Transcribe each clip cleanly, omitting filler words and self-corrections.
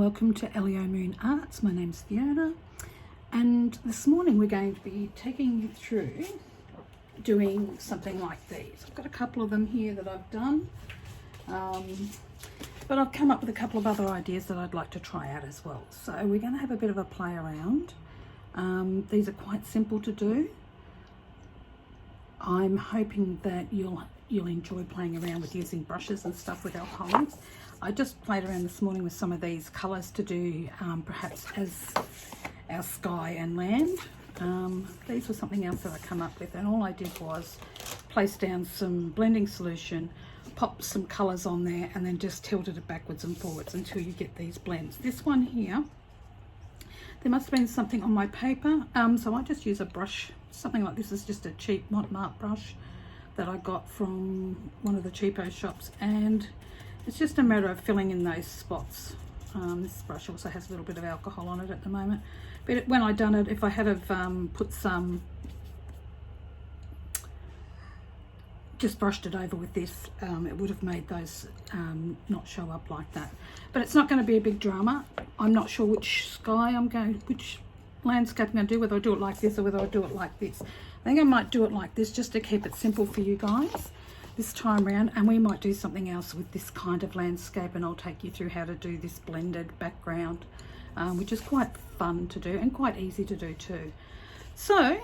welcome to Elio Moon Arts. My name's Fiona, and this morning we're going to be taking you through doing something like these. I've got a couple of them here that I've done, but I've come up with a couple of other ideas that I'd like to try out as well. So we're going to have a bit of a play around. These are quite simple to do. I'm hoping that you'll enjoy playing around with using brushes and stuff with alcoholics. I just played around this morning with some of these colours to do perhaps as our sky and land. These were something else that I come up with, and all I did was place down some blending solution, pop some colours on there, and then just tilted it backwards and forwards until you get these blends. This one here, there must have been something on my paper, so I just use a brush. Something like this is just a cheap Montmartre brush that I got from one of the cheapo shops, and it's just a matter of filling in those spots. This brush also has a little bit of alcohol on it at the moment, but when I done it, if I had have put some, just brushed it over with this, it would have made those not show up like that. But it's not going to be a big drama. I'm not sure which landscape I'm going to do, whether I do it like this or whether I do it like this. I think I might do it like this just to keep it simple for you guys this time around, and we might do something else with this kind of landscape, and I'll take you through how to do this blended background, which is quite fun to do and quite easy to do too. So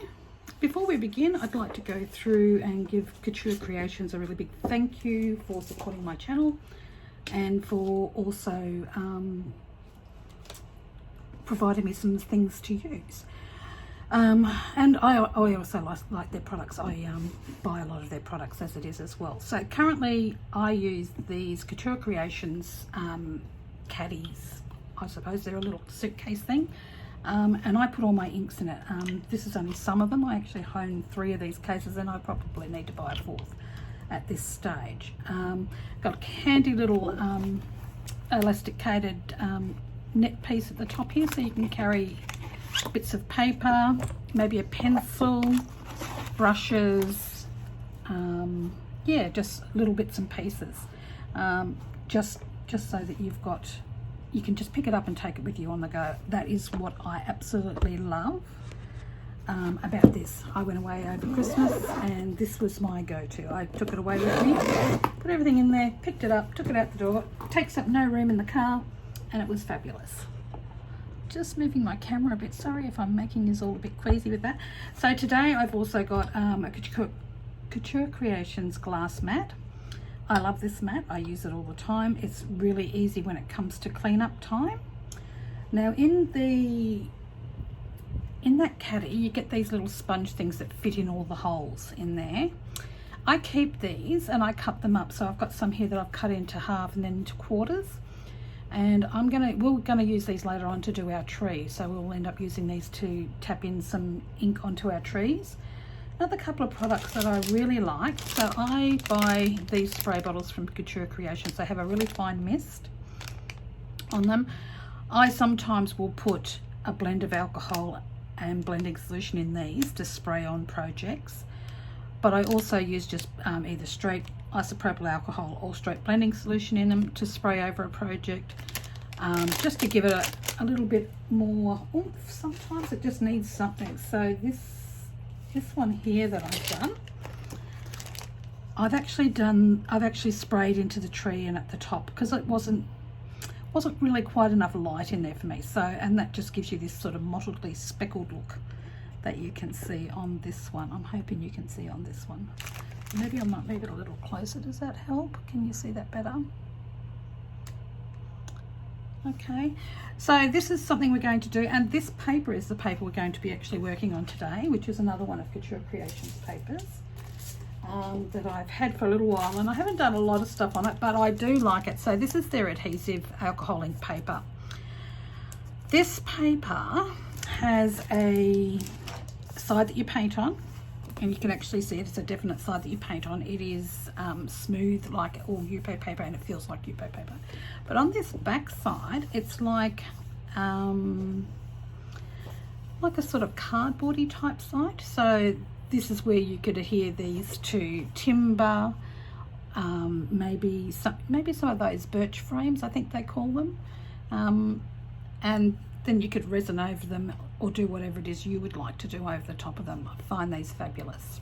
before we begin, I'd like to go through and give Couture Creations a really big thank you for supporting my channel and for also providing me some things to use. And I also like their products. I buy a lot of their products as it is as well. So currently I use these Couture Creations caddies. I suppose they're a little suitcase thing, and I put all my inks in it. This is only some of them. I actually own 3 of these cases, and I probably need to buy a 4th at this stage. Got a handy little elasticated net piece at the top here, so you can carry bits of paper, maybe a pencil, brushes, yeah, just little bits and pieces, just so that you can just pick it up and take it with you on the go. That is what I absolutely love about this. I went away over Christmas and this was my go-to. I took it away with me, put everything in there, picked it up, took it out the door. It takes up no room in the car, and it was fabulous. Just moving my camera a bit, sorry if I'm making you all a bit queasy with that. So today I've also got a Couture Creations glass mat. I love this mat, I use it all the time. It's really easy when it comes to cleanup time. Now in that caddy you get these little sponge things that fit in all the holes in there. I keep these and I cut them up, so I've got some here that I've cut into half and then into quarters. And we're gonna use these later on to do our tree, so we'll end up using these to tap in some ink onto our trees. Another couple of products that I really like, so I buy these spray bottles from Couture Creations. They have a really fine mist on them. I sometimes will put a blend of alcohol and blending solution in these to spray on projects, but I also use just either straight isopropyl alcohol or straight blending solution in them to spray over a project, just to give it a little bit more oomph. Sometimes it just needs something. So this one here that I've done, I've actually sprayed into the tree and at the top, because it wasn't really quite enough light in there for me. So, and that just gives you this sort of mottedly speckled look that you can see on this one. I'm hoping you can see on this one. Maybe I might move it a little closer. Does that help? Can you see that better? Okay, so this is something we're going to do, and this paper is the paper we're going to be actually working on today, which is another one of Couture Creations papers that I've had for a little while, and I haven't done a lot of stuff on it, but I do like it. So this is their Adhesive Alcohol ink paper. This paper has a side that you paint on, and you can actually see it's a definite side that you paint on. It is smooth like all Yupo paper, and it feels like Yupo paper. But on this back side, it's like a sort of cardboardy type side. So this is where you could adhere these to timber, maybe some of those birch frames, I think they call them. and then you could resin over them or do whatever it is you would like to do over the top of them. I find these fabulous.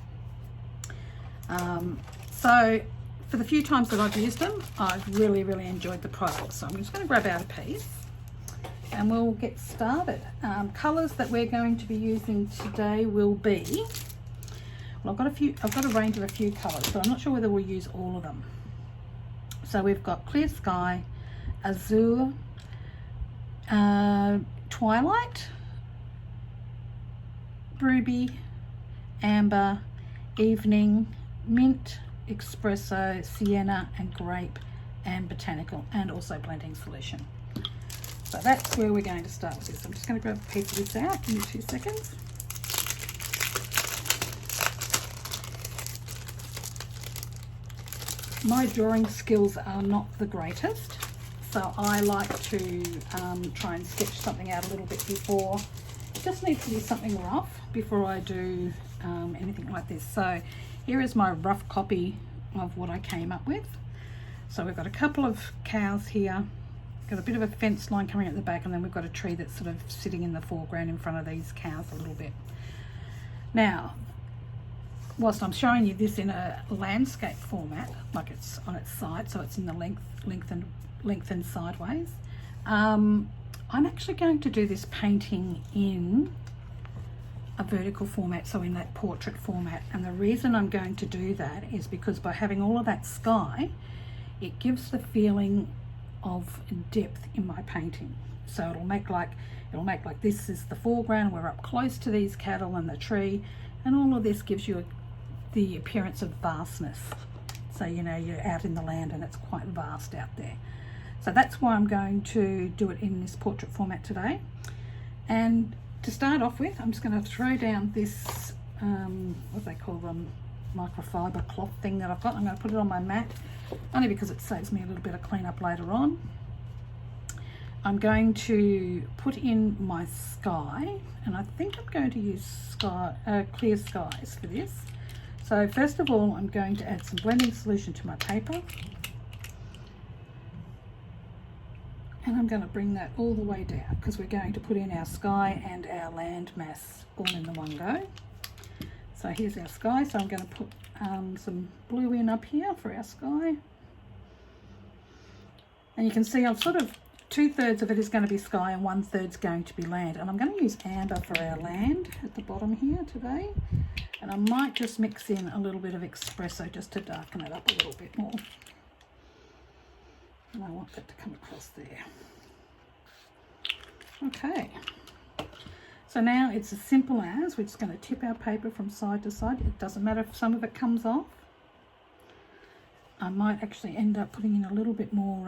So for the few times that I've used them, I've really enjoyed the product. So I'm just going to grab out a piece and we'll get started. Colours that we're going to be using today will be, well, I've got a range of a few colours, but I'm not sure whether we'll use all of them. So we've got Clear Sky, Azure, Twilight, Ruby, Amber, Evening, Mint, Espresso, Sienna and Grape, and Botanical, and also Blending Solution. So that's where we're going to start with this. I'm just going to grab a piece of this out. Give me 2 seconds. My drawing skills are not the greatest, so I like to try and sketch something out a little bit before. It just needs to be something rough before I do anything like this. So here is my rough copy of what I came up with. So we've got a couple of cows here, got a bit of a fence line coming at the back, and then we've got a tree that's sort of sitting in the foreground in front of these cows a little bit. Now, whilst I'm showing you this in a landscape format, like it's on its side, so it's in the lengthened sideways, I'm actually going to do this painting in a vertical format, so in that portrait format. And the reason I'm going to do that is because by having all of that sky, it gives the feeling of depth in my painting. So it'll make like this is the foreground, we're up close to these cattle and the tree, and all of this gives you the appearance of vastness. So you know you're out in the land and it's quite vast out there. So that's why I'm going to do it in this portrait format today. And to start off with, I'm just going to throw down this, what do they call them, microfiber cloth thing that I've got. I'm going to put it on my mat, only because it saves me a little bit of cleanup later on. I'm going to put in my sky, and I think I'm going to use clear skies for this. So first of all, I'm going to add some blending solution to my paper. And I'm going to bring that all the way down because we're going to put in our sky and our land mass all in the one go. So here's our sky. So I'm going to put some blue in up here for our sky. And you can see I've sort of 2/3 of it is going to be sky and 1/3 is going to be land. And I'm going to use amber for our land at the bottom here today. And I might just mix in a little bit of espresso just to darken it up a little bit more. And I want that to come across there. Okay, so now it's as simple as we're just going to tip our paper from side to side. It doesn't matter if some of it comes off. I might actually end up putting in a little bit more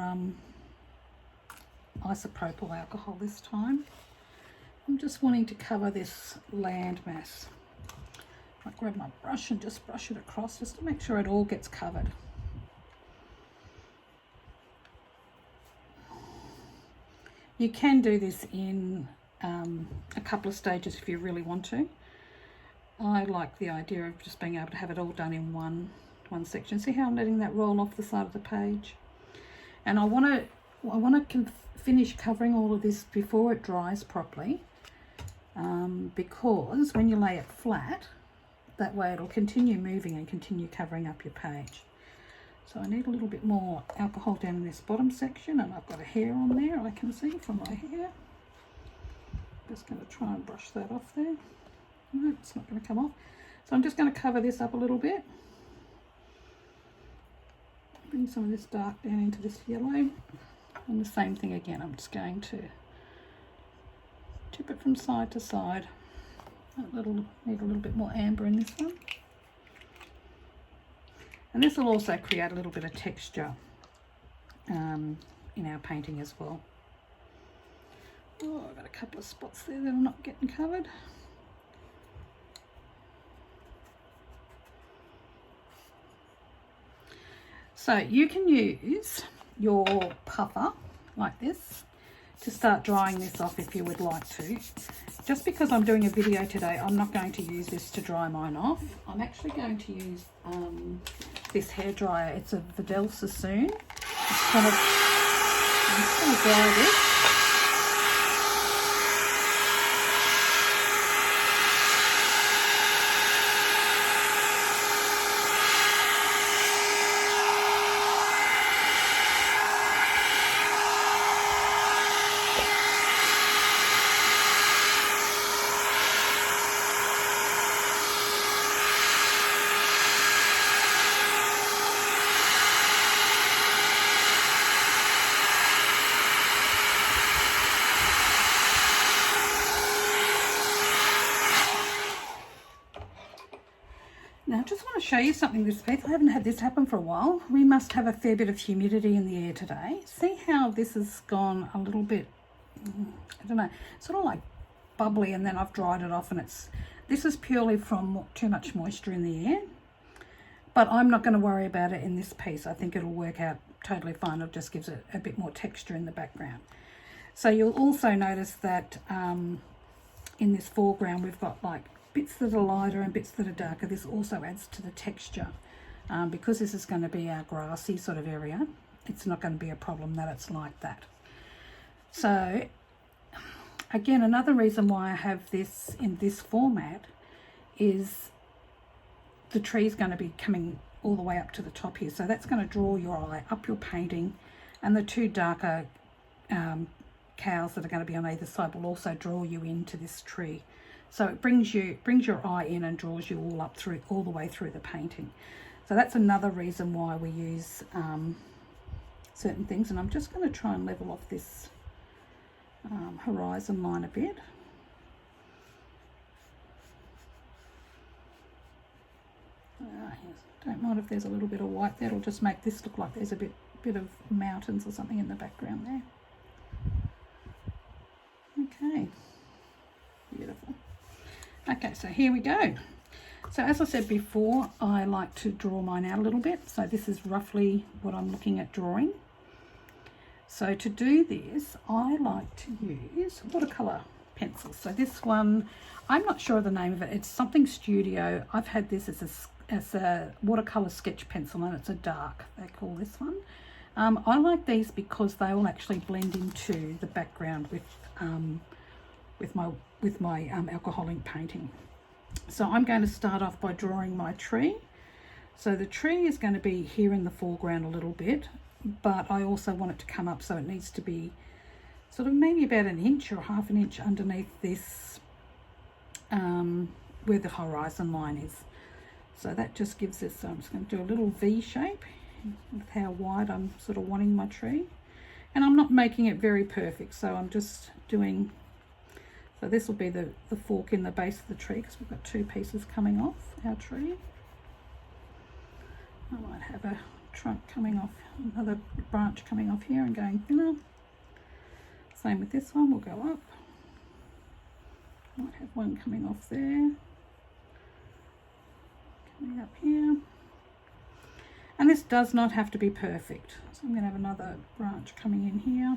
isopropyl alcohol this time. I'm just wanting to cover this land mass. I grab my brush and just brush it across just to make sure it all gets covered. You can do this in a couple of stages if you really want to. I like the idea of just being able to have it all done in one section. See how I'm letting that roll off the side of the page? And I want to finish covering all of this before it dries properly, because when you lay it flat, that way it'll continue moving and continue covering up your page. So I need a little bit more alcohol down in this bottom section, and I've got a hair on there I can see from my hair. Just going to try and brush that off there. No, it's not going to come off. So I'm just going to cover this up a little bit. Bring some of this dark down into this yellow. And the same thing again, I'm just going to tip it from side to side. Need a little bit more amber in this one. And this will also create a little bit of texture in our painting as well. Oh, I've got a couple of spots there that are not getting covered. So you can use your puffer like this to start drying this off if you would like to. Just because I'm doing a video today, I'm not going to use this to dry mine off. I'm actually going to use this hairdryer. It's a Vidal Sassoon. I'm just going to dry this. show you something this piece. I haven't had this happen for a while. We must have a fair bit of humidity in the air today. See how this has gone a little bit, I don't know, sort of like bubbly, and then I've dried it off, and this is purely from too much moisture in the air. But I'm not going to worry about it in this piece. I think it'll work out totally fine. It just gives it a bit more texture in the background. So you'll also notice that in this foreground we've got like bits that are lighter and bits that are darker. This also adds to the texture. Because this is going to be our grassy sort of area, it's not going to be a problem that it's like that. So again, another reason why I have this in this format is the tree's going to be coming all the way up to the top here. So that's going to draw your eye up your painting, and the two darker cows that are going to be on either side will also draw you into this tree. So it brings your eye in and draws you all the way through the painting. So that's another reason why we use certain things. And I'm just going to try and level off this horizon line a bit. Don't mind if there's a little bit of white there. It'll just make this look like there's a bit of mountains or something in the background there. Okay, beautiful. Okay, so here we go. So as I said before, I like to draw mine out a little bit. So this is roughly what I'm looking at drawing. So to do this, I like to use watercolor pencils. So this one, I'm not sure of the name of it. It's something Studio. I've had this as a watercolor sketch pencil, and it's a dark, they call this one. I like these because they will actually blend into the background with my alcohol ink painting. So I'm going to start off by drawing my tree. So the tree is going to be here in the foreground a little bit, but I also want it to come up, so it needs to be sort of maybe about an inch or half an inch underneath this where the horizon line is. So that just gives us, so I'm just going to do a little V shape with how wide I'm sort of wanting my tree. And I'm not making it very perfect, so I'm just doing, so this will be the fork in the base of the tree, because we've got two pieces coming off our tree. I might have a trunk coming off, another branch coming off here and going thinner. Same with this one, we'll go up. Might have one coming off there, coming up here. And this does not have to be perfect. So I'm going to have another branch coming in here.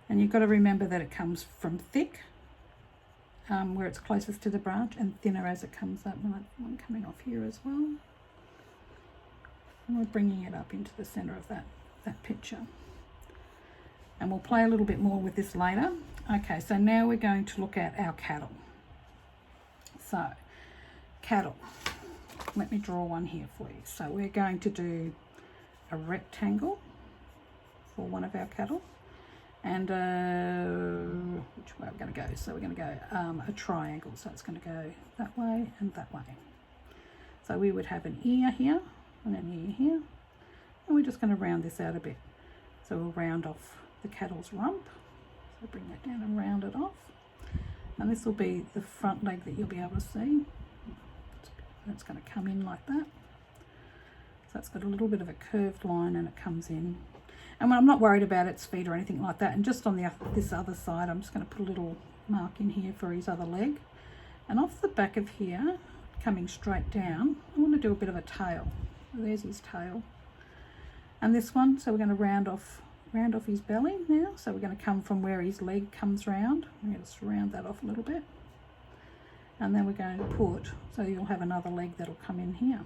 And you've got to remember that it comes from thick, where it's closest to the branch, and thinner as it comes up. And one coming off here as well. And we're bringing it up into the center of that picture. And we'll play a little bit more with this later. Okay, so now we're going to look at our cattle. So, cattle. Let me draw one here for you. So we're going to do a rectangle for one of our cattle, and which way we're going to go? So we're going to go a triangle. So it's going to go that way and that way. So we would have an ear here and an ear here, and we're just going to round this out a bit. So we'll round off the cattle's rump. So bring that down and round it off, and this will be the front leg that you'll be able to see. It's going to come in like that. So it's got a little bit of a curved line, and it comes in. And I'm not worried about its feet or anything like that. And just on this other side, I'm just going to put a little mark in here for his other leg. And off the back of here, coming straight down, I want to do a bit of a tail. So there's his tail. And this one, so we're going to round off his belly now. So we're going to come from where his leg comes round. We're going to just round that off a little bit. And then we're going to put, so you'll have another leg that'll come in here.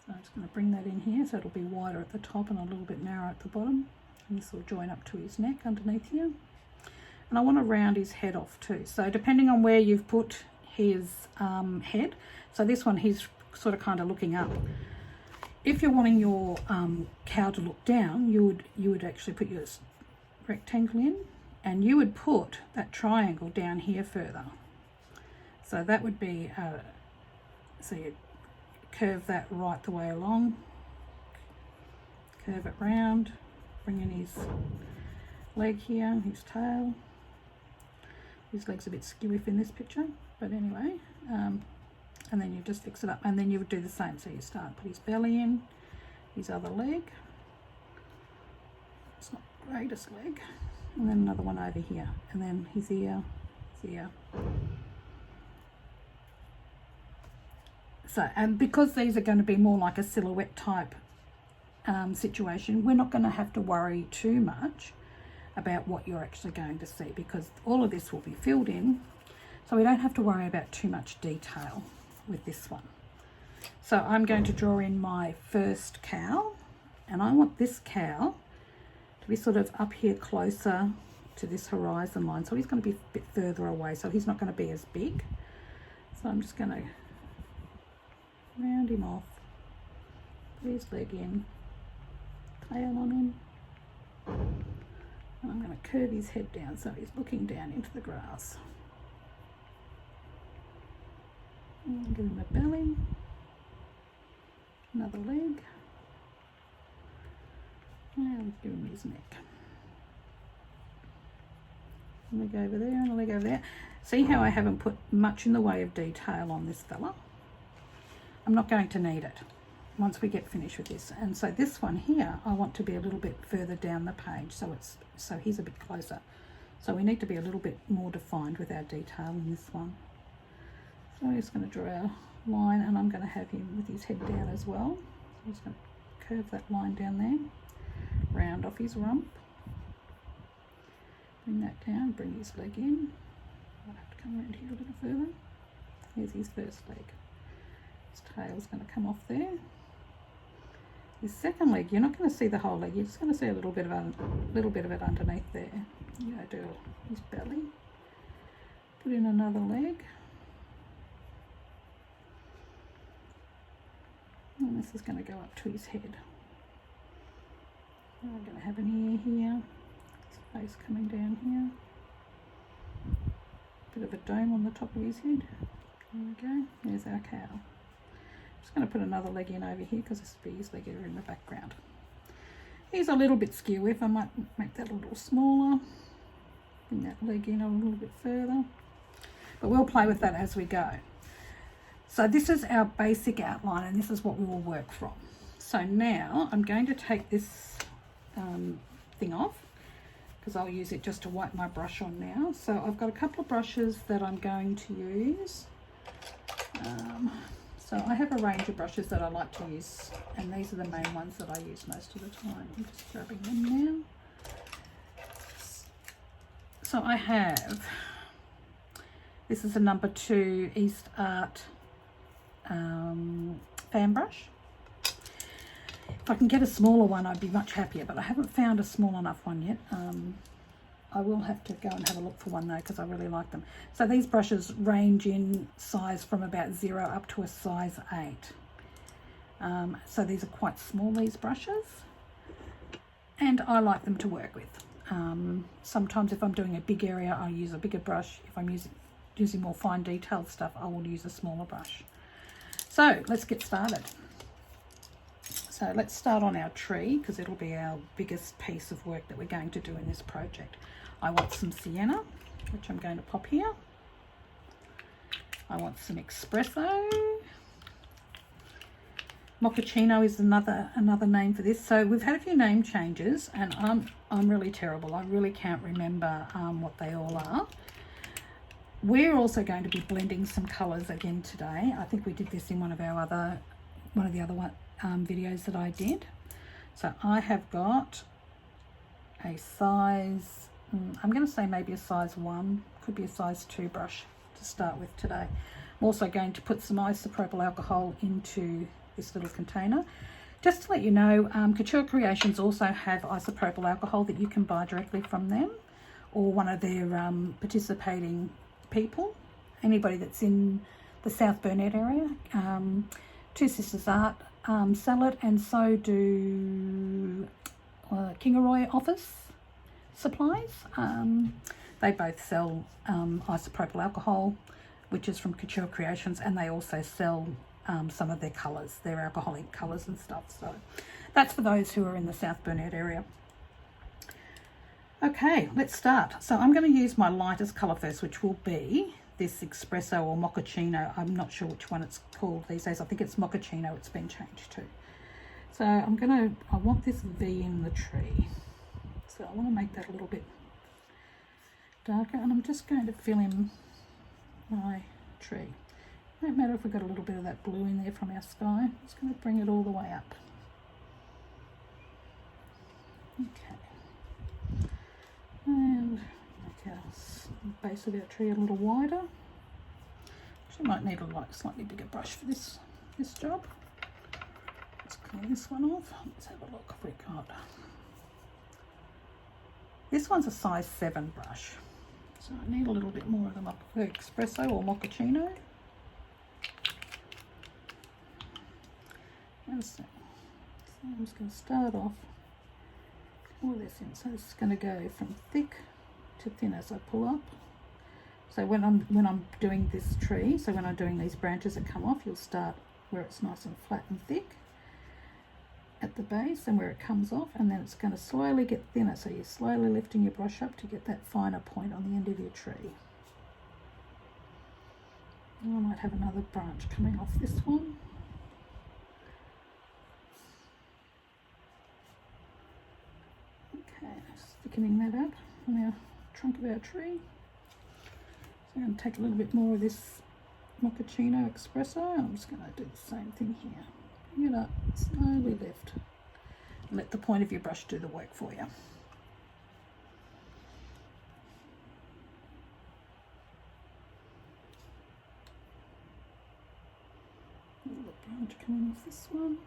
So I'm just going to bring that in here, so it'll be wider at the top and a little bit narrow at the bottom. And this will join up to his neck underneath here. And I want to round his head off too. So depending on where you've put his head, so this one he's sort of kind of looking up. If you're wanting your cow to look down, you would actually put your rectangle in, and you would put that triangle down here further. So that would be, so you curve that right the way along, curve it round, bring in his leg here, his tail. His leg's a bit skewy in this picture, but anyway, and then you just fix it up, and then you would do the same. So you start, put his belly in, his other leg, it's not the greatest leg, and then another one over here, and then his ear, his ear. So, and because these are going to be more like a silhouette type situation, we're not going to have to worry too much about what you're actually going to see, because all of this will be filled in, so we don't have to worry about too much detail with this one. So I'm going to draw in my first cow, and I want this cow to be sort of up here closer to this horizon line, so he's going to be a bit further away, so he's not going to be as big. So I'm just going to round him off, put his leg in, tail on him, and I'm going to curve his head down so he's looking down into the grass. And give him a belly, another leg, and give him his neck. A leg over there and a leg over there. See how I haven't put much in the way of detail on this fella? I'm not going to need it once we get finished with this. And so this one here, I want to be a little bit further down the page, so he's a bit closer. So we need to be a little bit more defined with our detail in this one. So we're just going to draw our line, and I'm going to have him with his head down as well. So I'm just going to curve that line down there, round off his rump, bring that down, bring his leg in. I'll have to come around here a little further. Here's his first leg. His tail's going to come off there. His second leg, you're not going to see the whole leg, you're just going to see a little bit of it underneath there. You know, do his belly. Put in another leg. And this is going to go up to his head. I'm going to have an ear here, his face coming down here. Bit of a dome on the top of his head. There we go, there's our cow. Just going to put another leg in over here because this will be his leg over in the background. He's a little bit skew, if I might make that a little smaller. Bring that leg in a little bit further. But we'll play with that as we go. So this is our basic outline, and this is what we will work from. So now I'm going to take this thing off, because I'll use it just to wipe my brush on now. So I've got a couple of brushes that I'm going to use. So I have a range of brushes that I like to use, and these are the main ones that I use most of the time. I'm just grabbing them now. So I have, this is a number 2 East Art fan brush. If I can get a smaller one, I'd be much happier, but I haven't found a small enough one yet. I will have to go and have a look for one though, because I really like them. So these brushes range in size from about 0 up to a size 8. So these are quite small, these brushes, and I like them to work with. Sometimes if I'm doing a big area, I'll use a bigger brush. If I'm using more fine detailed stuff, I will use a smaller brush. So let's get started. So let's start on our tree, because it'll be our biggest piece of work that we're going to do in this project. I want some Sienna, which I'm going to pop here. I want some Espresso. Mochaccino is another name for this. So we've had a few name changes, and I'm really terrible. I really can't remember what they all are. We're also going to be blending some colours again today. I think we did this in one of the other videos that I did. So I have got a size, I'm going to say maybe a size 1, could be a size 2 brush to start with today. I'm also going to put some isopropyl alcohol into this little container. Just to let you know, Couture Creations also have isopropyl alcohol that you can buy directly from them, or one of their participating people, anybody that's in the South Burnett area. Two Sisters Art sell it, and so do Kingaroy Office Supplies. They both sell isopropyl alcohol, which is from Couture Creations, and they also sell some of their colours, their alcoholic colours and stuff. So that's for those who are in the South Burnett area. Okay, let's start. So I'm going to use my lightest colour first, which will be this espresso or mochaccino. I'm not sure which one it's called these days. I think it's mochaccino it's been changed to. So I want this V in the tree. So I want to make that a little bit darker, and I'm just going to fill in my tree. It don't matter if we've got a little bit of that blue in there from our sky. I'm just going to bring it all the way up. Okay. And make our base of our tree a little wider. Actually might need a slightly bigger brush for this job. Let's clean this one off. Let's have a look if we've got. This one's a size 7 brush. So I need a little bit more of the espresso or mochaccino. So I'm just going to start off all this in. So it's going to go from thick to thin as I pull up. So when I'm doing this tree, so when I'm doing these branches that come off, you'll start where it's nice and flat and thick at the base, and where it comes off, and then it's going to slowly get thinner. So you're slowly lifting your brush up to get that finer point on the end of your tree. And I might have another branch coming off this one. Okay, thickening that up on our trunk of our tree. So I'm going to take a little bit more of this mochaccino espresso, and I'm just going to do the same thing here. Bring it up, slowly lift, and let the point of your brush do the work for you. A little branch coming off this one.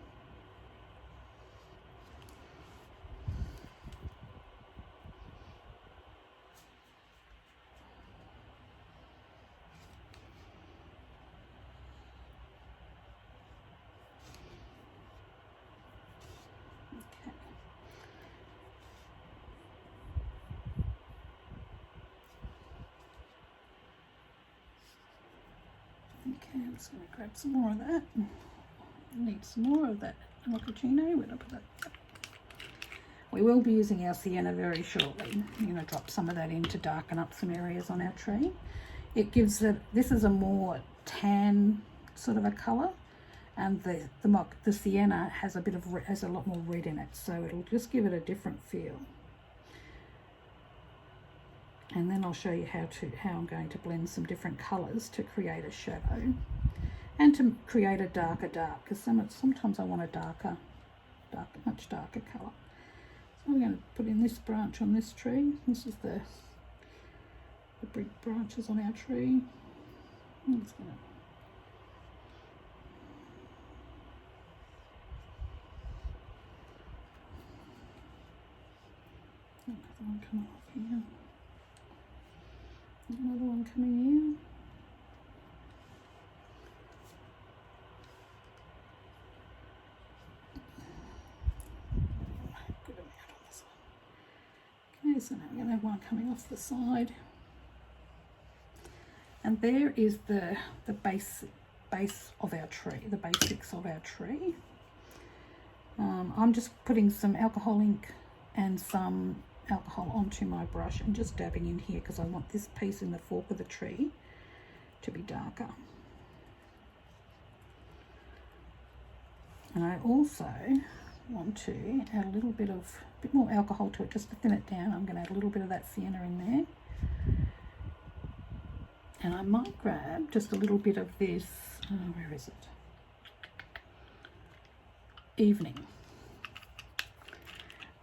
Okay, I'm just going to grab some more of that. I need some more of that mochaccino. Where did I put that? We will be using our Sienna very shortly. I'm going to drop some of that in to darken up some areas on our tree. It gives it, this is a more tan sort of a colour, and the Sienna has a lot more red in it, so it'll just give it a different feel. And then I'll show you how I'm going to blend some different colours to create a shadow and to create a darker dark, because sometimes I want a much darker colour. So I'm going to put in this branch on this tree. This is the big branches on our tree. I'm just going to another one coming off here. Another one coming in. Good amount on this one. Okay, so now I'm going to have one coming off the side. And there is the base of our tree, the basics of our tree. I'm just putting some alcohol ink and some alcohol onto my brush and just dabbing in here because I want this piece in the fork of the tree to be darker. And I also want to add a bit more alcohol to it just to thin it down. I'm going to add a little bit of that Sienna in there. And I might grab just a little bit of this, where is it? Evening.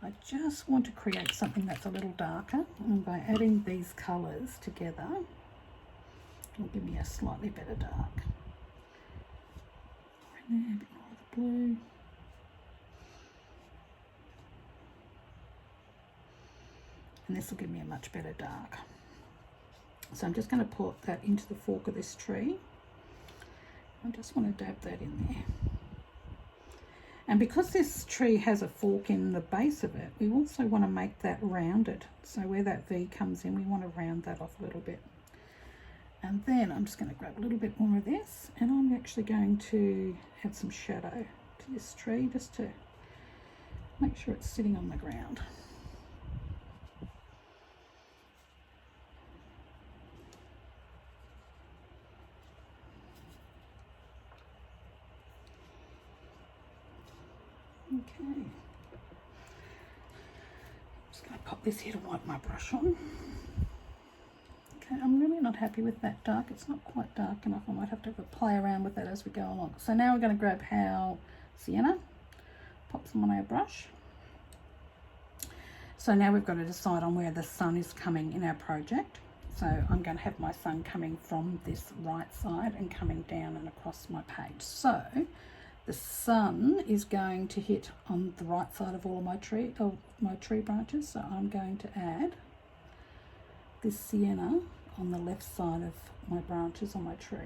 I just want to create something that's a little darker, and by adding these colours together, it'll give me a slightly better dark. Right there, a bit more of the blue. And this will give me a much better dark. So I'm just going to put that into the fork of this tree. I just want to dab that in there. And because this tree has a fork in the base of it, we also want to make that rounded. So where that V comes in, we want to round that off a little bit. And then I'm just going to grab a little bit more of this, and I'm actually going to add some shadow to this tree just to make sure it's sitting on the ground. Okay. Just going to pop this here to wipe my brush on. Okay, I'm really not happy with that dark. It's not quite dark enough. I might have to play around with that as we go along. So now we're going to grab our Sienna, pop some on our brush. So now we've got to decide on where the sun is coming in our project. So I'm going to have my sun coming from this right side and coming down and across my page. So the sun is going to hit on the right side of all of my tree branches. So I'm going to add this Sienna on the left side of my branches on my tree.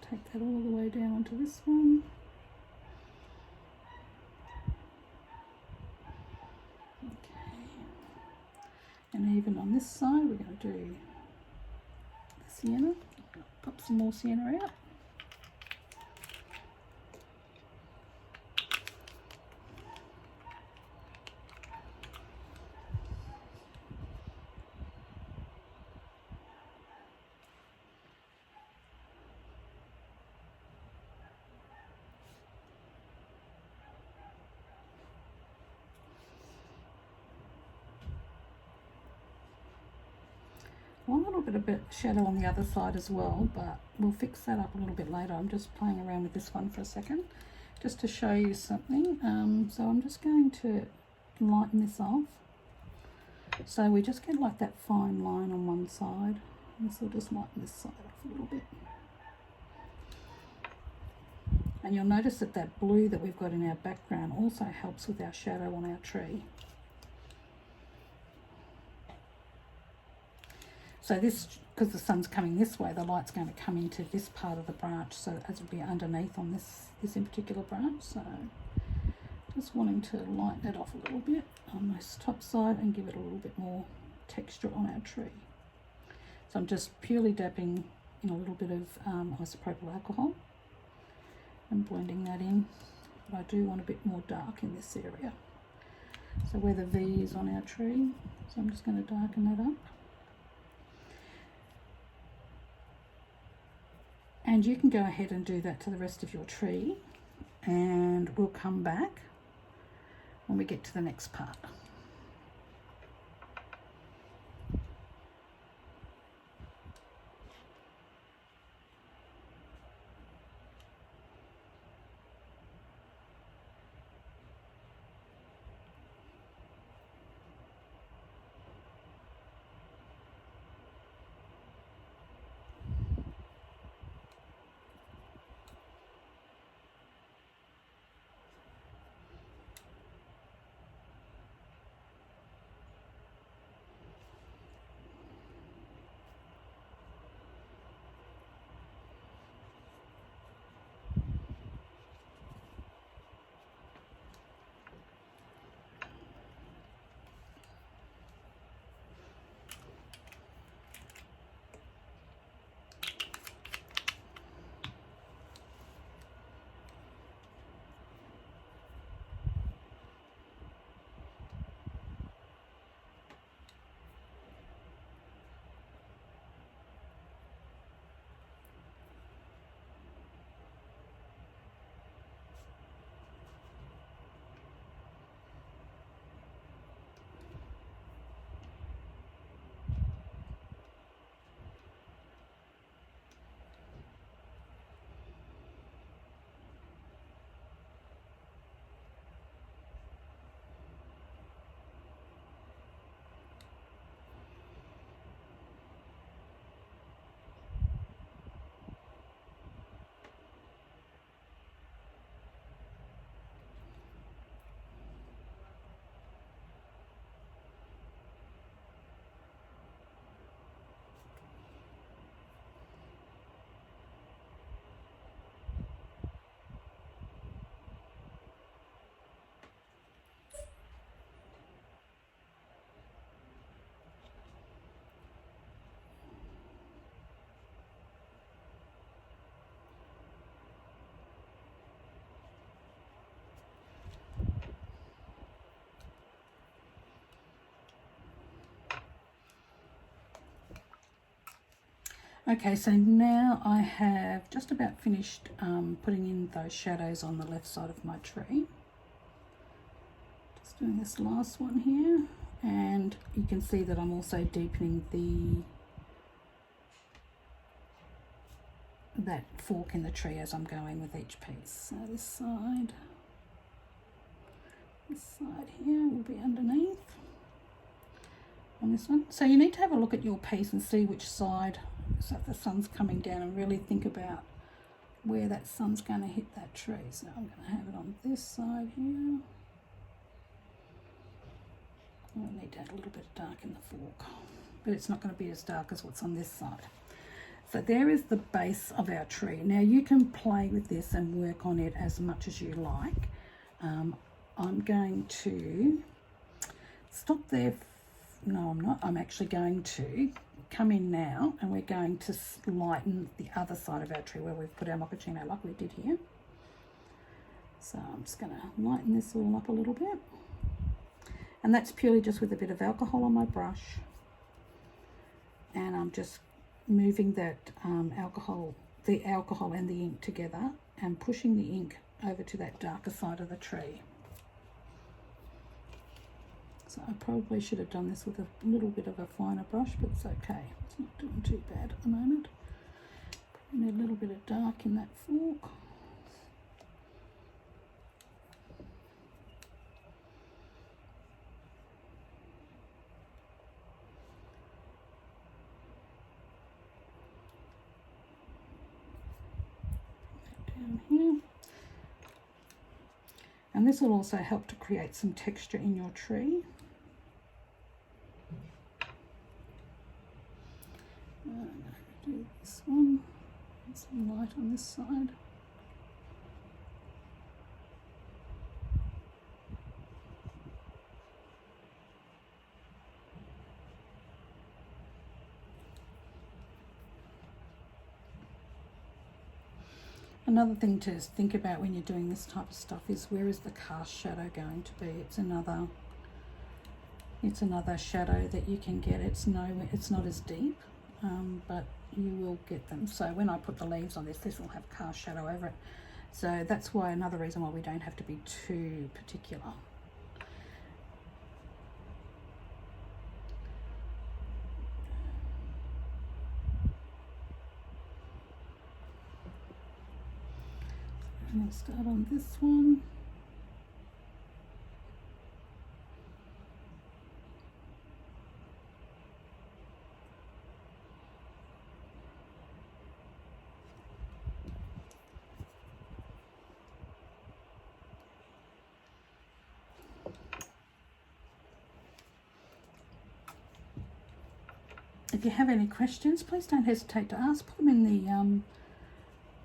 Take that all the way down onto this one. Okay. And even on this side, we're going to do the Sienna. Pop some more Sienna out. Well, a little bit of shadow on the other side as well, but we'll fix that up a little bit later. I'm just playing around with this one for a second, just to show you something. So I'm just going to lighten this off. So we just get like that fine line on one side. And this will just lighten this side off a little bit. And you'll notice that that blue that we've got in our background also helps with our shadow on our tree. So this, because the sun's coming this way, the light's going to come into this part of the branch, so as it will be underneath on this in particular branch. So just wanting to lighten it off a little bit on this top side and give it a little bit more texture on our tree. So I'm just purely dabbing in a little bit of isopropyl alcohol and blending that in. But I do want a bit more dark in this area. So where the V is on our tree, so I'm just going to darken that up. And you can go ahead and do that to the rest of your tree, and we'll come back when we get to the next part. Okay, so now I have just about finished putting in those shadows on the left side of my tree. Just doing this last one here, and you can see that I'm also deepening that fork in the tree as I'm going with each piece. So this side here will be underneath on this one. So you need to have a look at your piece and see which side, so the sun's coming down, and really think about where that sun's going to hit that tree. So I'm going to have it on this side here. I need to add a little bit of dark in the fork, but it's not going to be as dark as what's on this side. So there is the base of our tree. Now you can play with this and work on it as much as you like. I'm going to stop there. No, I'm not. I'm actually going to come in now, and we're going to lighten the other side of our tree where we've put our mochaccino like we did here. So I'm just going to lighten this all up a little bit. And that's purely just with a bit of alcohol on my brush. And I'm just moving that alcohol and the ink together and pushing the ink over to that darker side of the tree. So I probably should have done this with a little bit of a finer brush, but it's okay. It's not doing too bad at the moment. Putting a little bit of dark in that fork. Down here. And this will also help to create some texture in your tree. I'm going to do this one, and some light on this side. Another thing to think about when you're doing this type of stuff is, where is the cast shadow going to be? It's another shadow that you can get. It's not as deep, but you will get them. So when I put the leaves on this will have cast shadow over it. So that's why, another reason why we don't have to be too particular. I'm going to start on this one. If you have any questions, please don't hesitate to ask. Put them in the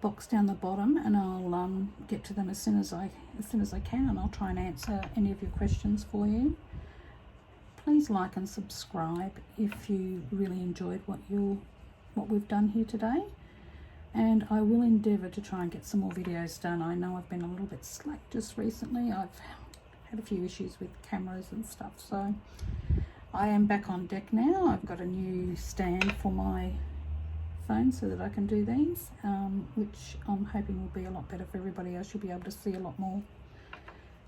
box down the bottom, and I'll get to them as soon as I can, and I'll try and answer any of your questions for you. Please like and subscribe if you really enjoyed what we've done here today, and I will endeavour to try and get some more videos done. I know I've been a little bit slack just recently. I've had a few issues with cameras and stuff, so I am back on deck now. I've got a new stand for my phone so that I can do these, which I'm hoping will be a lot better for everybody else. You'll be able to see a lot more,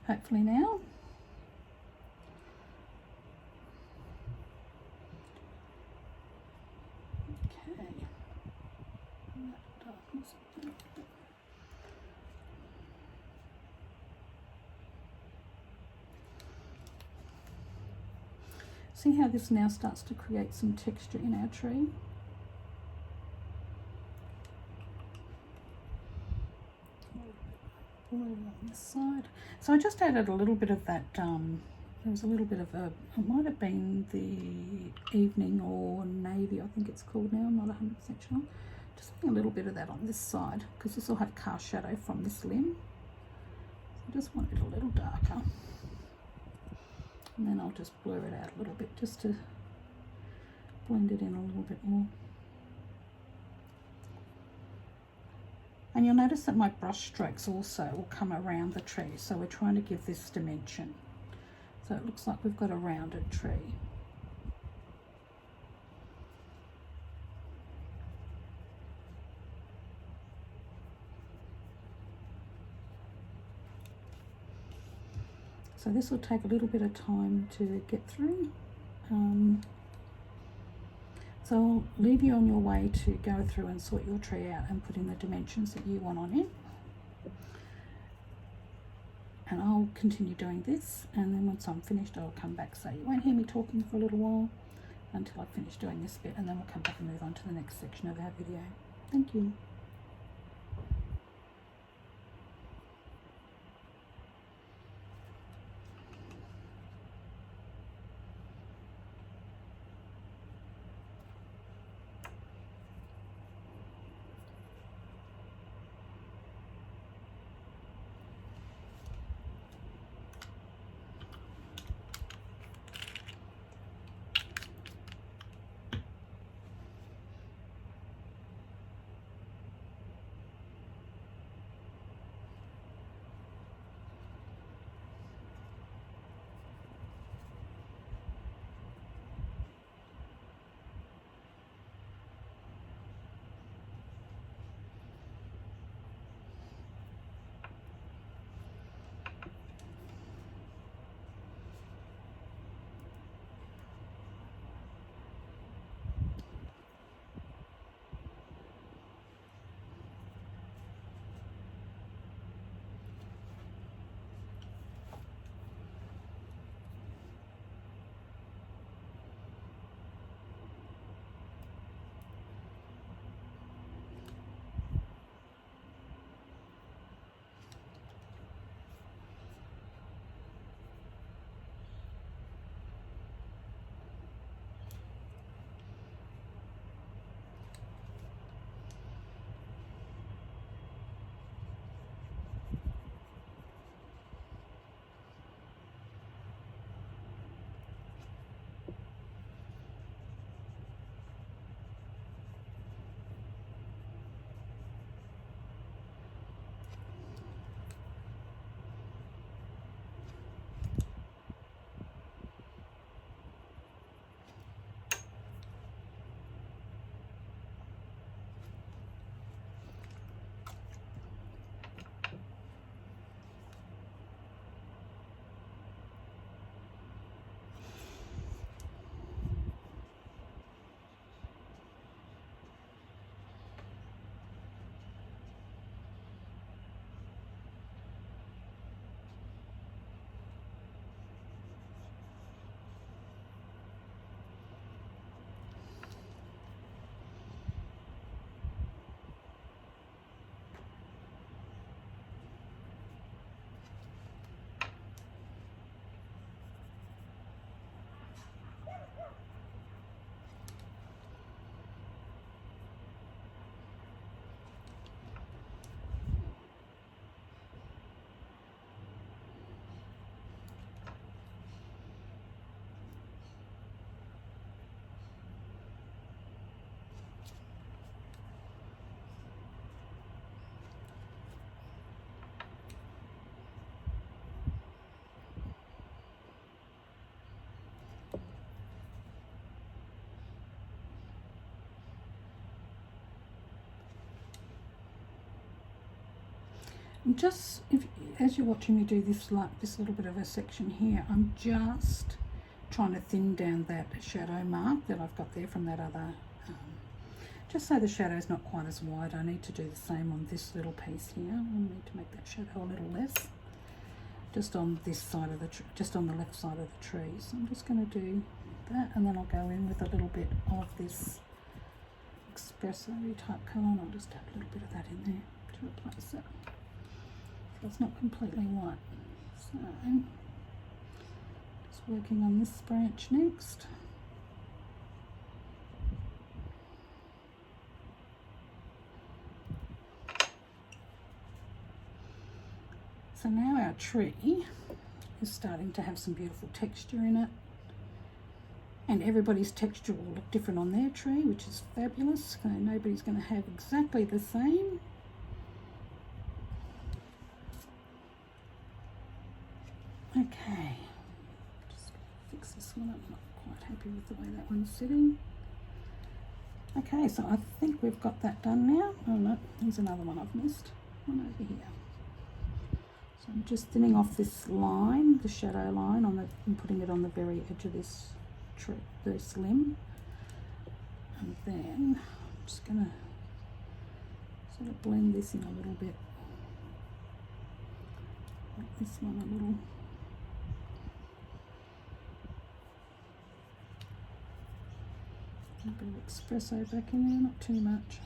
hopefully now. Okay. See how this now starts to create some texture in our tree? On this side. So I just added a little bit of that, there was a little bit of it might have been the evening or navy, I think it's called now, I'm not 100% sure. Just putting a little bit of that on this side, because this will have cast shadow from this limb. So I just want it a little darker. And then I'll just blur it out a little bit just to blend it in a little bit more. And you'll notice that my brush strokes also will come around the tree, so we're trying to give this dimension. So it looks like we've got a rounded tree. So this will take a little bit of time to get through. So I'll leave you on your way to go through and sort your tree out and put in the dimensions that you want on it. And I'll continue doing this, and then once I'm finished I'll come back. So you won't hear me talking for a little while until I finish doing this bit, and then we'll come back and move on to the next section of our video. Thank you. Just as you're watching me do this little bit of a section here, I'm just trying to thin down that shadow mark that I've got there from that other, just so the shadow is not quite as wide. I need to do the same on this little piece here. I need to make that shadow a little less, just on this side of the tree, just on the left side of the tree. So I'm just going to do that, and then I'll go in with a little bit of this Espresso type colour, and I'll just add a little bit of that in there to replace it. So it's not completely white. So just working on this branch next. So now our tree is starting to have some beautiful texture in it, and everybody's texture will look different on their tree, which is fabulous. So nobody's going to have exactly the same. Okay, just fix this one. I'm not quite happy with the way that one's sitting. Okay, so I think we've got that done now. Oh no, there's another one I've missed. One over here. So I'm just thinning off this line, the shadow line, and putting it on the very edge of this limb. And then I'm just going to sort of blend this in a little bit. Make this one a little. A bit of espresso back in there, not too much.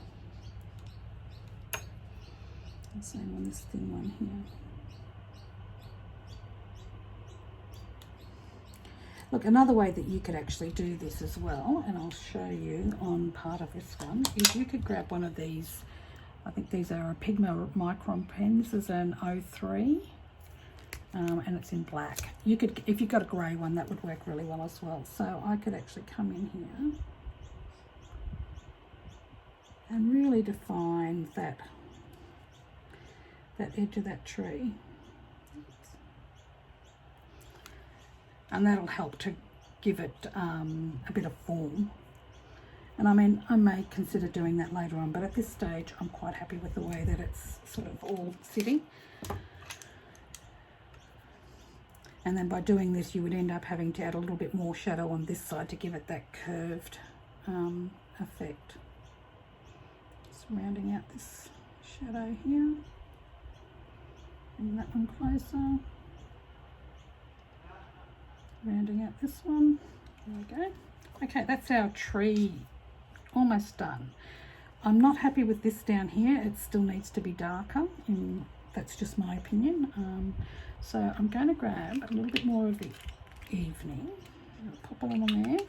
And same on this thin one here. Look, another way that you could actually do this as well, and I'll show you on part of this one, is you could grab one of these, I think these are a Pigma Micron pens. There's an 03, and it's in black. You could, if you've got a grey one, that would work really well as well. So I could actually come in here and really define that edge of that tree. And that'll help to give it a bit of form. And I mean, I may consider doing that later on, but at this stage I'm quite happy with the way that it's sort of all sitting. And then by doing this, you would end up having to add a little bit more shadow on this side to give it that curved effect. Just rounding out this shadow here. Bring that one closer. Rounding out this one. There we go. Okay, that's our tree almost done. I'm not happy with this down here. It still needs to be darker, and that's just my opinion. So I'm going to grab a little bit more of the evening. Pop it on there.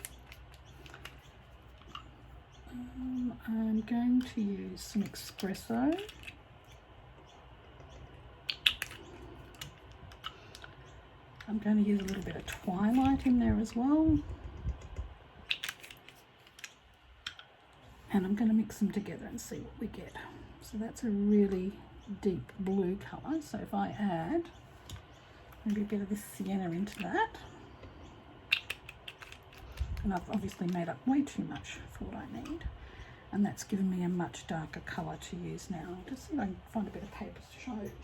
I'm going to use some espresso. I'm going to use a little bit of Twilight in there as well. And I'm going to mix them together and see what we get. So that's a really deep blue colour. So if I add maybe a bit of this Sienna into that. And I've obviously made up way too much for what I need. And that's given me a much darker colour to use now. I'll just see if I can find a bit of paper to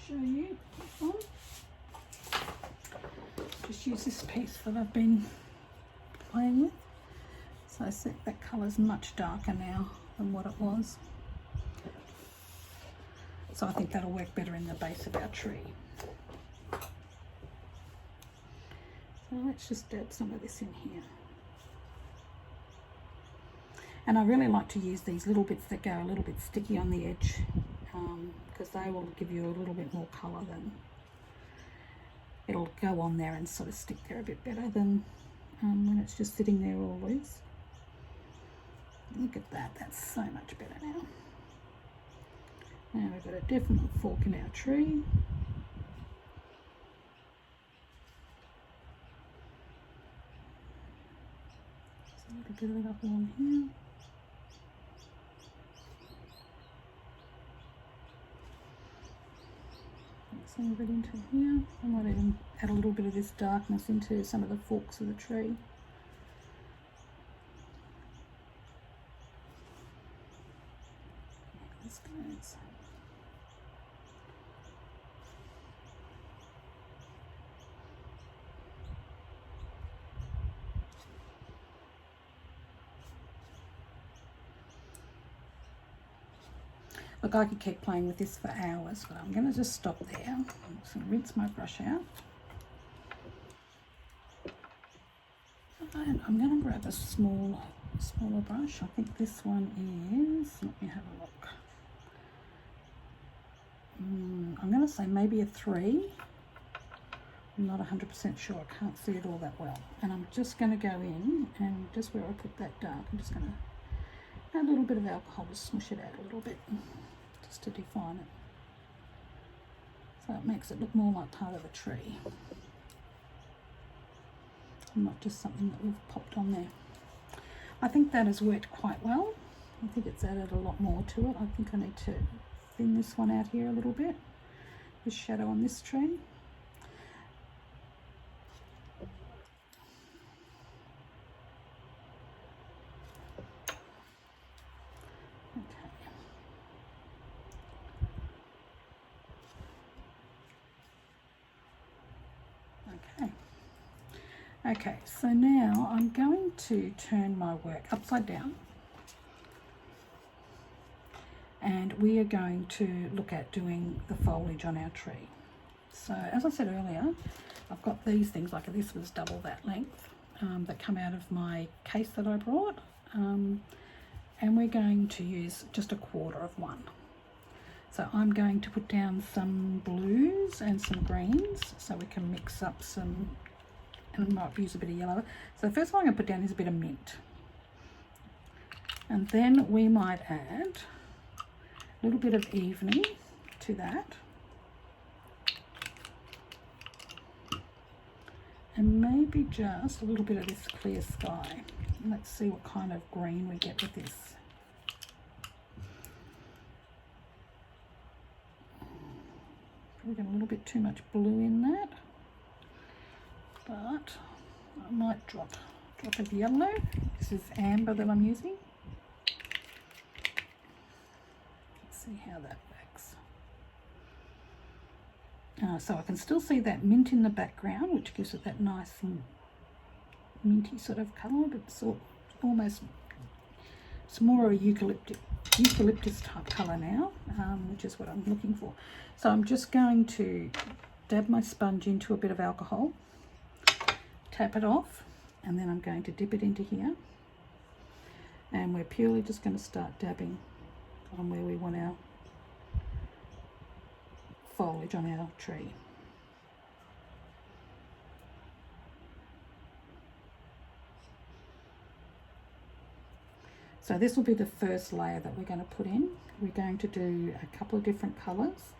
show you this one. Just use this piece that I've been playing with. So I see that colour's much darker now than what it was. So I think that'll work better in the base of our tree. So let's just dab some of this in here. And I really like to use these little bits that go a little bit sticky on the edge, because they will give you a little bit more colour than, it'll go on there and sort of stick there a bit better than when it's just sitting there all loose. Look at that, that's so much better now. Now we've got a definite fork in our tree. Just a little bit of it up along here. Some of it into here. I might even add a little bit of this darkness into some of the forks of the tree. This goes. Look, I could keep playing with this for hours, but I'm going to just stop there. I'm just going to rinse my brush out. And I'm going to grab a smaller brush. I think this one is, let me have a look. I'm going to say maybe a 3. I'm not 100% sure. I can't see it all that well. And I'm just going to go in and just where I put that dark, I'm just going to add a little bit of alcohol to smush it out a little bit, just to define it. So it makes it look more like part of the tree. And not just something that we've popped on there. I think that has worked quite well. I think it's added a lot more to it. I think I need to thin this one out here a little bit. The shadow on this tree. Okay, so now I'm going to turn my work upside down, and we are going to look at doing the foliage on our tree. So as I said earlier, I've got these things, like this was double that length, that come out of my case that I brought, and we're going to use just 1/4 of one. So I'm going to put down some blues and some greens so we can mix up some, and I might use a bit of yellow. So the first one I'm going to put down is a bit of mint. And then we might add a little bit of evening to that. And maybe just a little bit of this clear sky. And let's see what kind of green we get with this. We've got a little bit too much blue in that, but I might drop of yellow. This is amber that I'm using. Let's see how that works. So I can still see that mint in the background, which gives it that nice and minty sort of colour, but it's almost, it's more a eucalyptus type colour now, which is what I'm looking for. So I'm just going to dab my sponge into a bit of alcohol, tap it off, and then I'm going to dip it into here, and we're purely just going to start dabbing on where we want our foliage on our tree. So this will be the first layer that we're going to put in. We're going to do a couple of different colours.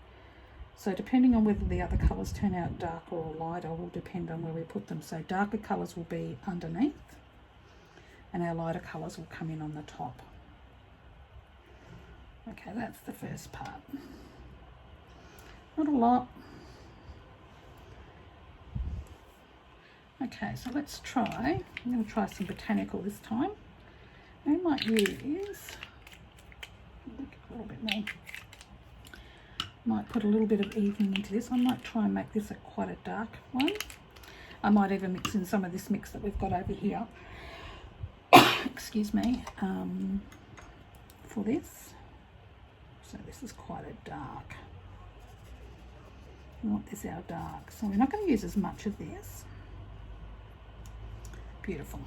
So depending on whether the other colours turn out darker or lighter will depend on where we put them. So darker colours will be underneath, and our lighter colours will come in on the top. Okay, that's the first part. Not a lot. Okay, so let's try. I'm going to try some Botanical this time. I might use a little bit more. Might put a little bit of evening into this. I might try and make this quite a dark one. I might even mix in some of this mix that we've got over here. Excuse me. For this. So this is quite a dark. We want this our dark. So we're not going to use as much of this. Beautiful.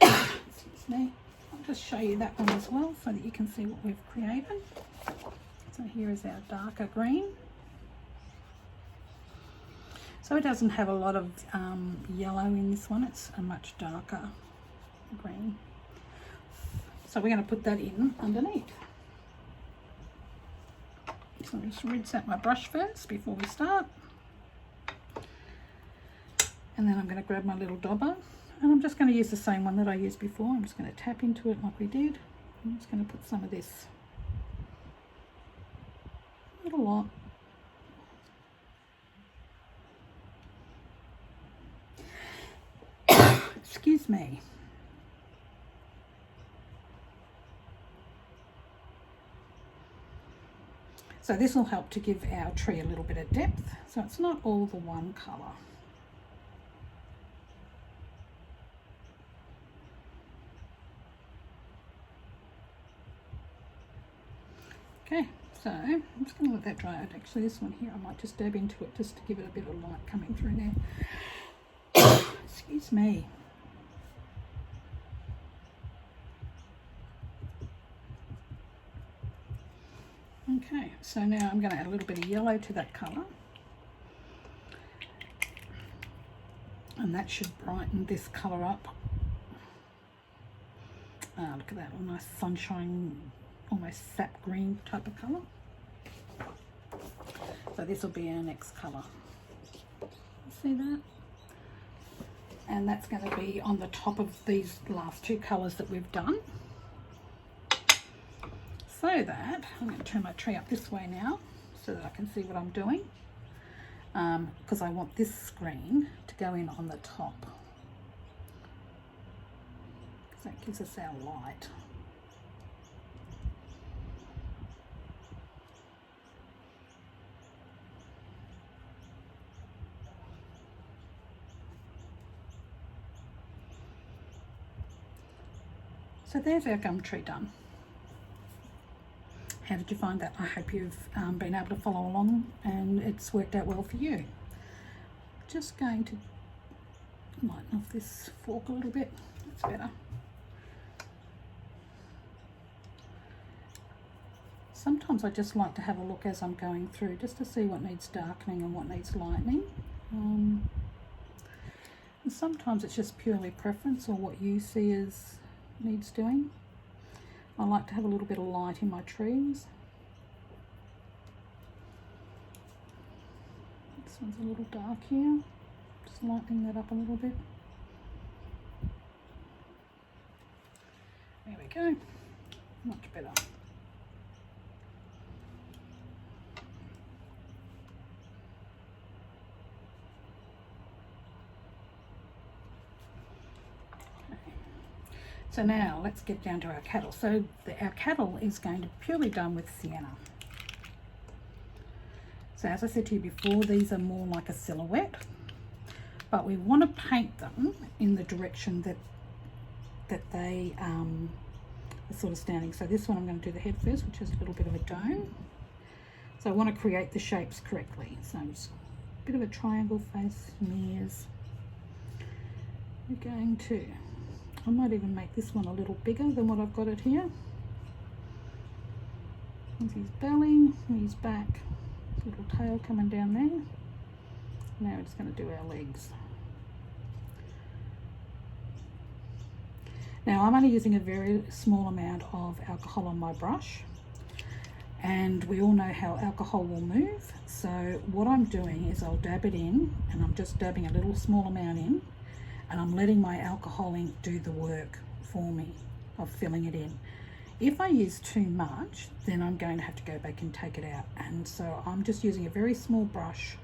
Excuse me. I'll just show you that one as well so that you can see what we've created. So here is our darker green. So it doesn't have a lot of yellow in this one, it's a much darker green. So we're going to put that in underneath. So I'll just rinse out my brush first before we start. And then I'm going to grab my little dauber, and I'm just going to use the same one that I used before. I'm just going to tap into it like we did. I'm just going to put some of this. Not a lot. Excuse me. So this will help to give our tree a little bit of depth. So it's not all the one colour. Okay, so I'm just going to let that dry out. Actually, this one here, I might just dab into it just to give it a bit of light coming through there. Excuse me. Okay, so now I'm going to add a little bit of yellow to that colour. And that should brighten this colour up. Look at that, a nice sunshine, almost sap green type of colour. So this will be our next colour. See that? And that's going to be on the top of these last two colours that we've done. So that, I'm going to turn my tree up this way now so that I can see what I'm doing. Because I want this screen to go in on the top. Because that gives us our light. So there's our gum tree done. How did you find that? I hope you've been able to follow along and it's worked out well for you. Just going to lighten off this fork a little bit. That's better. Sometimes I just like to have a look as I'm going through just to see what needs darkening and what needs lightening. And sometimes it's just purely preference or what you see as needs doing. I like to have a little bit of light in my trees. This one's a little dark here. Just lightening that up a little bit. There we go. Much better. So now let's get down to our cattle. So our cattle is going to be purely done with Sienna. So as I said to you before, these are more like a silhouette, but we want to paint them in the direction that they are sort of standing. So this one I'm going to do the head first, which is a little bit of a dome. So I want to create the shapes correctly. So just a bit of a triangle face, some ears. We're going to, I might even make this one a little bigger than what I've got it here. There's his belly, his back, little tail coming down there. Now we're just going to do our legs. Now I'm only using a very small amount of alcohol on my brush, and we all know how alcohol will move. So what I'm doing is I'll dab it in, and I'm just dabbing a little small amount in, and I'm letting my alcohol ink do the work for me of filling it in. If I use too much, then I'm going to have to go back and take it out. And so I'm just using a very small brush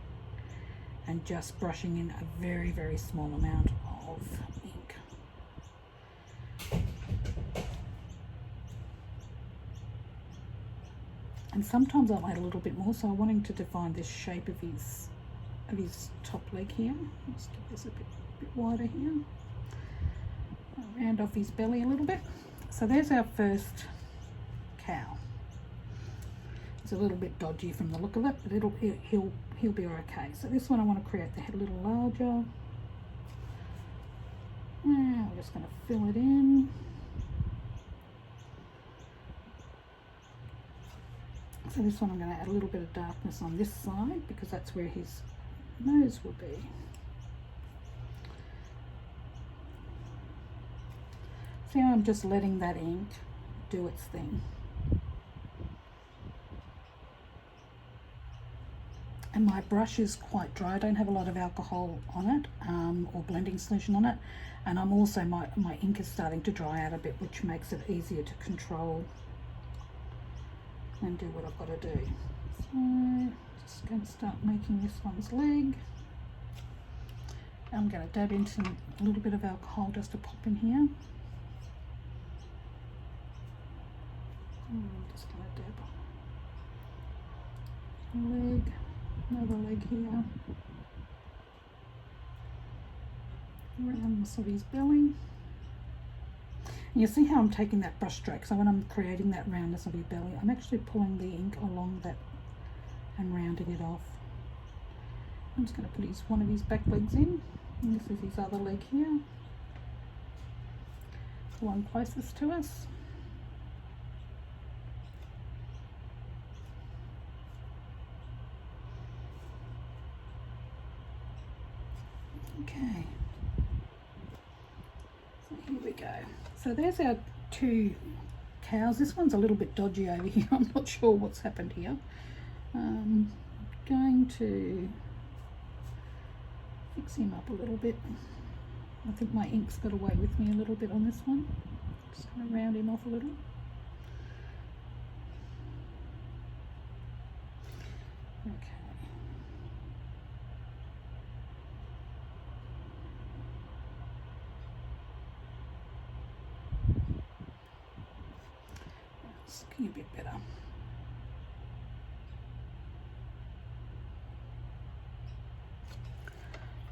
and just brushing in a very, very small amount of ink. And sometimes I'll add a little bit more, so I'm wanting to define this shape of his top leg here. Let's give this a bit wider here. I'll round off his belly a little bit. So there's our first cow. It's a little bit dodgy from the look of it, but he'll be okay. So this one I want to create the head a little larger. Now we're just going to fill it in. So this one I'm going to add a little bit of darkness on this side because that's where his nose will be. See how I'm just letting that ink do its thing. And my brush is quite dry. I don't have a lot of alcohol on it or blending solution on it. And I'm also, my ink is starting to dry out a bit, which makes it easier to control and do what I've got to do. So just going to start making this one's leg. I'm going to dab into a little bit of alcohol just to pop in here. I'm just going to dab a leg, another leg here, around his belly. And you see how I'm taking that brush stroke, so when I'm creating that roundness of his belly, I'm actually pulling the ink along that and rounding it off. I'm just going to put one of his back legs in, and this is his other leg here, the one closest to us. Okay, so here we go. So there's our two cows. This one's a little bit dodgy over here. I'm not sure what's happened here. Going to fix him up a little bit. I think my ink's got away with me a little bit on this one. Just going to round him off a little. Okay. It's looking a bit better.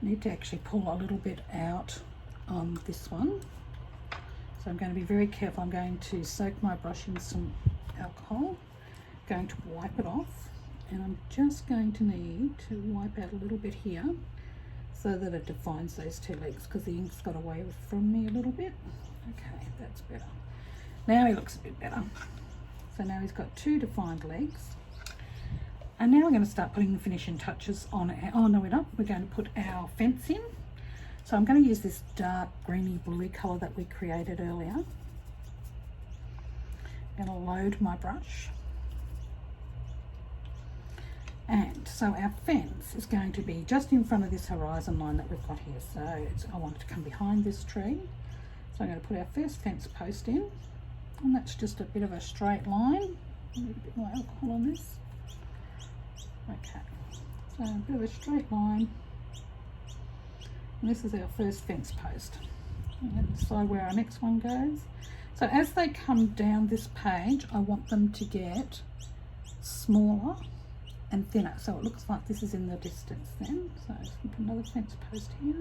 Need to actually pull a little bit out on this one. So I'm going to be very careful. I'm going to soak my brush in some alcohol, going to wipe it off, and I'm just going to need to wipe out a little bit here so that it defines those two legs, because the ink's got away from me a little bit. Okay, that's better. Now he looks a bit better. So now he's got two defined legs. And now we're going to start putting the finishing touches on our, oh no we're not, we're going to put our fence in. So I'm going to use this dark greeny blue colour that we created earlier. I'm going to load my brush. And so our fence is going to be just in front of this horizon line that we've got here. So I want it to come behind this tree. So I'm going to put our first fence post in, and that's just a bit of a straight line. A little bit more alcohol on this. Okay, so a bit of a straight line. And this is our first fence post. I'm going to decide where our next one goes. So as they come down this page, I want them to get smaller and thinner. So it looks like this is in the distance then. So let's put another fence post here.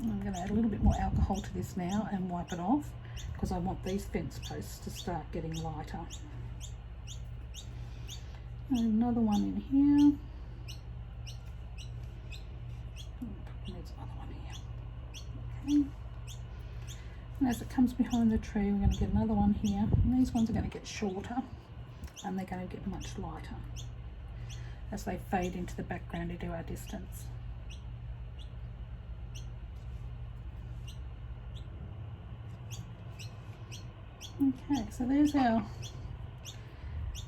And I'm going to add a little bit more alcohol to this now and wipe it off, because I want these fence posts to start getting lighter. And another one in here. There's another one here. Okay. And as it comes behind the tree, we're going to get another one here. And these ones are going to get shorter, and they're going to get much lighter as they fade into the background into our distance. Okay, so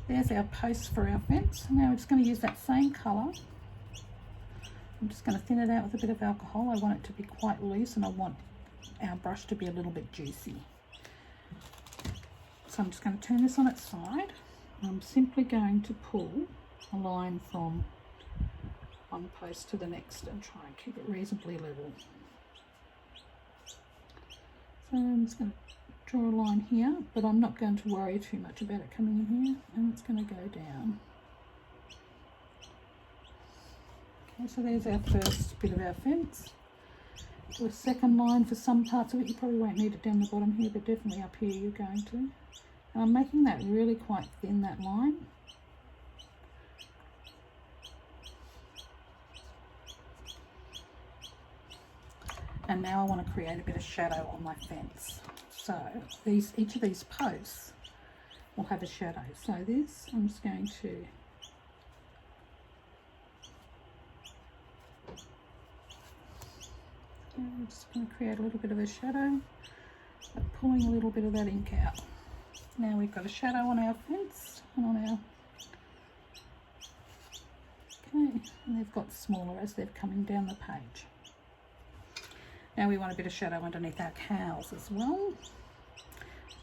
there's our post for our fence. Now we're just going to use that same colour. I'm just going to thin it out with a bit of alcohol. I want it to be quite loose, and I want our brush to be a little bit juicy. So I'm just going to turn this on its side. I'm simply going to pull a line from one post to the next and try and keep it reasonably level. So I'm just going to draw a line here, but I'm not going to worry too much about it coming in here, and it's going to go down. Okay, so there's our first bit of our fence. Do a second line for some parts of it. You probably won't need it down the bottom here, but definitely up here you're going to. And I'm making that really quite thin, that line. And now I want to create a bit of shadow on my fence. So each of these posts will have a shadow. So this, I'm just going to I'm just going to create a little bit of a shadow by pulling a little bit of that ink out. Now we've got a shadow on our fence and on our, okay, and they've got smaller as they're coming down the page. Now we want a bit of shadow underneath our cows as well.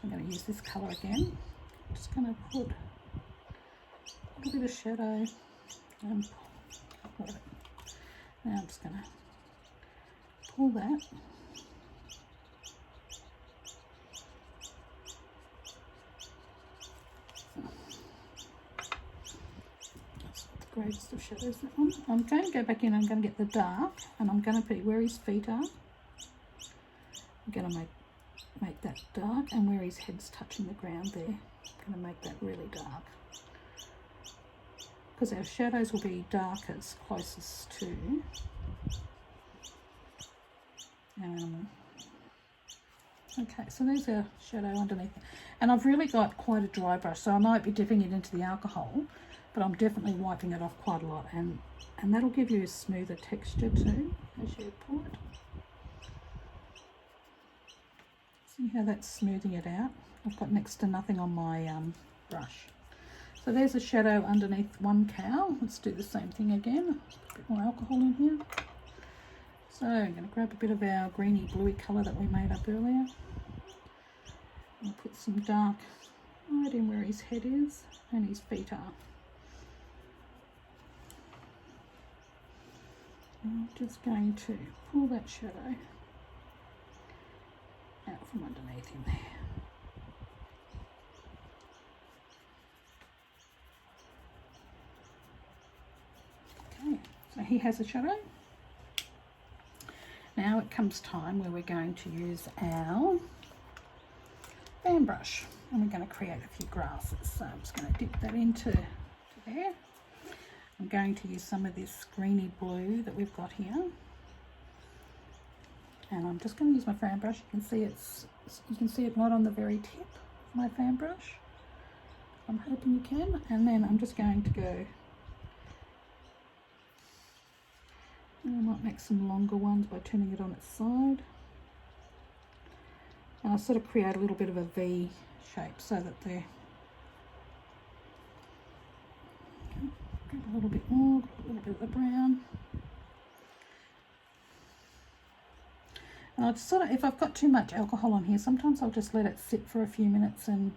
I'm going to use this colour again. I'm just going to put a little bit of shadow and pull it. Now I'm just going to pull that. That's not the greatest of shadows, that one. I'm going to go back in, I'm going to get the dark, and I'm going to put where his feet are. I'm going to make that dark, and where his head's touching the ground there, I'm going to make that really dark. Because our shadows will be darkest closest to okay, so there's our shadow underneath, and I've really got quite a dry brush, so I might be dipping it into the alcohol, but I'm definitely wiping it off quite a lot, and that'll give you a smoother texture too as you pull it. See how that's smoothing it out? I've got next to nothing on my brush. So there's a shadow underneath one cow. Let's do the same thing again. A bit more alcohol in here. So I'm going to grab a bit of our greeny bluey colour that we made up earlier. And put some dark right in where his head is and his feet are. I'm just going to pull that shadow out from underneath him there. Okay, so he has a shadow. Now now it comes time where we're going to use our fan brush, and we're going to create a few grasses. So I'm just going to dip that into there. I'm going to use some of this greeny blue that we've got here, and I'm just going to use my fan brush. You can see it right on the very tip of my fan brush. I'm hoping you can. And then I'm just going to go, and I might make some longer ones by turning it on its side. And I'll sort of create a little bit of a V shape so that they're a little bit more, a little bit of the brown. And I'll just sort of, if I've got too much alcohol on here, sometimes I'll just let it sit for a few minutes and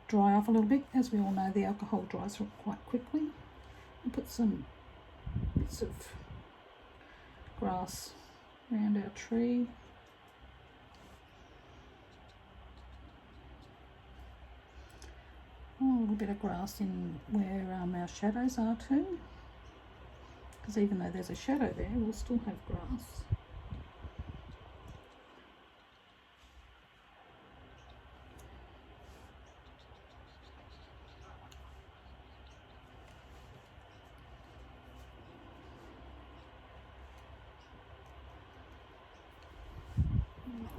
dry off a little bit. As we all know, the alcohol dries quite quickly. I'll put some bits of grass around our tree. Oh, a little bit of grass in where our shadows are too, because even though there's a shadow there, we'll still have grass.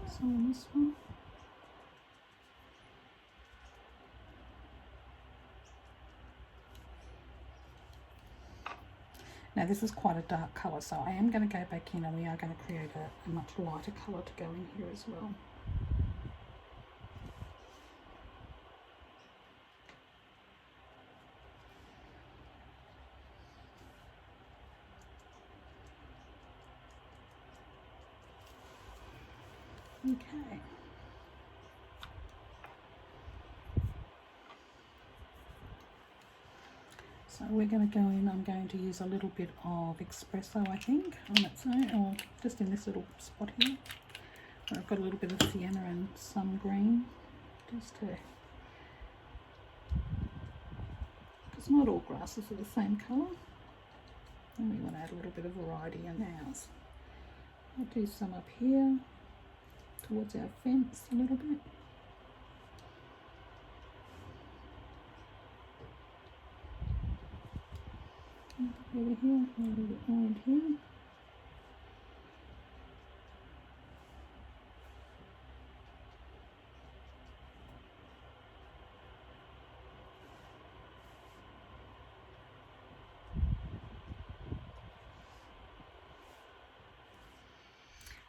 So on this one. Now this is quite a dark colour, so I am going to go back in and we are going to create a much lighter colour to go in here as well. Okay. So we're going to go in, I'm going to use a little bit of Espresso, I think, on its own, or just in this little spot here, where I've got a little bit of Sienna and some green, just to, because not all grasses are the same colour, and we want to add a little bit of variety in ours. I'll do some up here, towards our fence a little bit. Over here, a little bit more in here.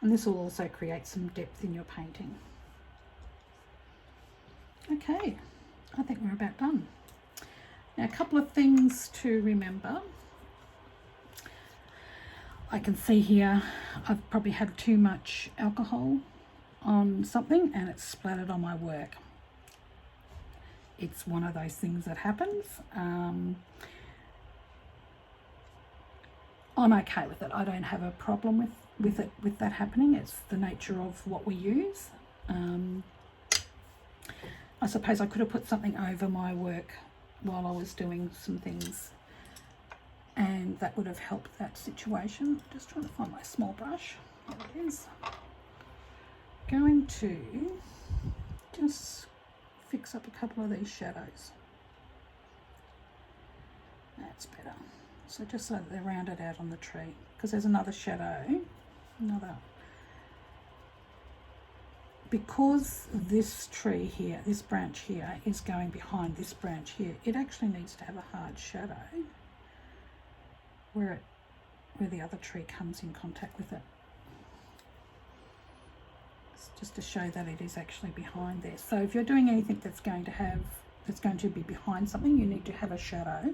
And this will also create some depth in your painting. Okay, I think we're about done. Now, a couple of things to remember. I can see here I've probably had too much alcohol on something and it's splattered on my work. It's one of those things that happens. I'm okay with it. I don't have a problem with that happening. It's the nature of what we use. I suppose I could have put something over my work while I was doing some things, and that would have helped that situation. Just trying to find my small brush. There it is. Going to just fix up a couple of these shadows. That's better. So just so that they're rounded out on the tree, because there's another shadow, because this tree here, this branch here is going behind this branch here, it actually needs to have a hard shadow where the other tree comes in contact with it. It's just to show that it is actually behind there. So if you're doing anything that's going to be behind something, you need to have a shadow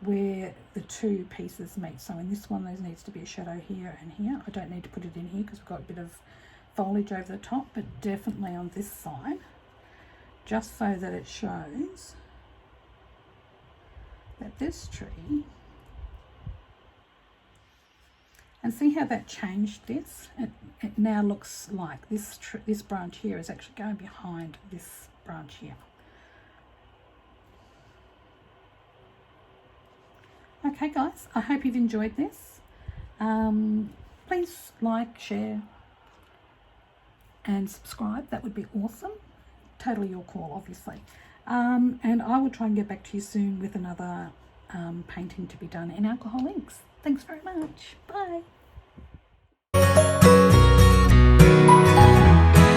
where the two pieces meet. So in this one, there needs to be a shadow here and here. I don't need to put it in here because we've got a bit of foliage over the top, but definitely on this side, just so that it shows that this tree, and see how that changed this? It now looks like this branch here is actually going behind this branch here. Okay guys, I hope you've enjoyed this. please like, share and subscribe. That would be awesome. Totally your call, obviously. And I will try and get back to you soon with another painting to be done in alcohol inks. Thanks very much. Bye.